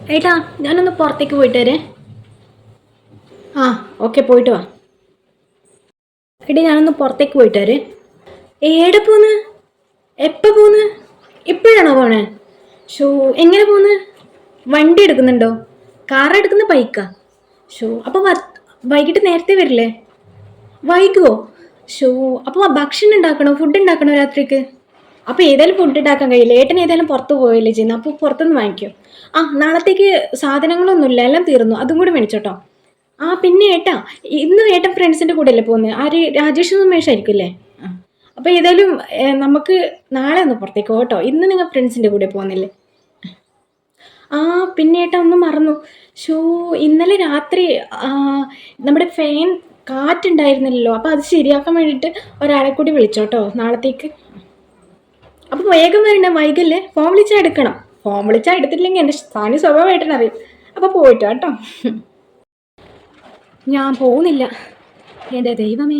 ഏട്ടാ ഞാനൊന്ന് പുറത്തേക്ക് പോയിട്ട് വരേ. ആ ഓക്കെ, പോയിട്ട് വാ. എടി ഞാനൊന്ന് പുറത്തേക്ക് പോയിട്ട് വരേ. ഏടെ പോന്ന്? എപ്പോൾ പോന്ന്? ഇപ്പോഴാണോ പോണേ? ഷോ, എങ്ങനെ പോന്ന്? വണ്ടി എടുക്കുന്നുണ്ടോ? കാർ എടുക്കുന്ന ബൈക്കാ? ഷോ, അപ്പോൾ വൈകിട്ട് നേരത്തെ വരില്ലേ? വൈകുമോ? ഷോ, അപ്പോൾ ഭക്ഷണം ഉണ്ടാക്കണോ? ഫുഡ് ഉണ്ടാക്കണോ രാത്രിക്ക്? അപ്പോൾ ഏതായാലും ഫുഡ് ഉണ്ടാക്കാൻ കഴിയില്ല. ഏട്ടൻ ഏതായാലും പുറത്ത് പോയല്ലേ ചെയ്യുന്നത്, അപ്പോൾ പുറത്തുനിന്ന് വാങ്ങിക്കും. ആ, നാളത്തേക്ക് സാധനങ്ങളൊന്നുമില്ല, എല്ലാം തീർന്നു. അതും കൂടി മേടിച്ചോട്ടോ. ആ പിന്നെ ഏട്ടാ, ഇന്ന് ഏട്ടൻ ഫ്രണ്ട്സിൻ്റെ കൂടെ അല്ലേ പോകുന്നത്? ആര്, രാജേഷ് സുമേഷ് ആയിരിക്കും അല്ലേ? ആ, അപ്പോൾ ഏതായാലും നമുക്ക് നാളെ ഒന്ന് പുറത്തേക്ക് പോകട്ടോ. ഇന്ന് നിങ്ങൾ ഫ്രണ്ട്സിൻ്റെ കൂടെ പോകുന്നില്ലേ? ആ പിന്നെ ഏട്ടാ, ഒന്ന് മറന്നു. ഷോ, ഇന്നലെ രാത്രി ആ, നമ്മുടെ ഫാൻ കാറ്റുണ്ടായിരുന്നില്ലല്ലോ, അപ്പോൾ അത് ശരിയാക്കാൻ വേണ്ടിയിട്ട് ഒരാളെ കൂടി വിളിച്ചോട്ടോ നാളത്തേക്ക്. അപ്പോൾ വേഗം വരണേ, വൈകല്ലേ. ഫോൺ വിളിച്ചാൽ എടുക്കണം. ഫോൺ വിളിച്ചാൽ എടുത്തില്ലെങ്കിൽ എൻ്റെ സാനി സ്വഭാവമായിട്ടാണ് അറിയും. അപ്പോൾ പോയിട്ട് കേട്ടോ. ഞാൻ പോകുന്നില്ല, എൻ്റെ ദൈവമേ.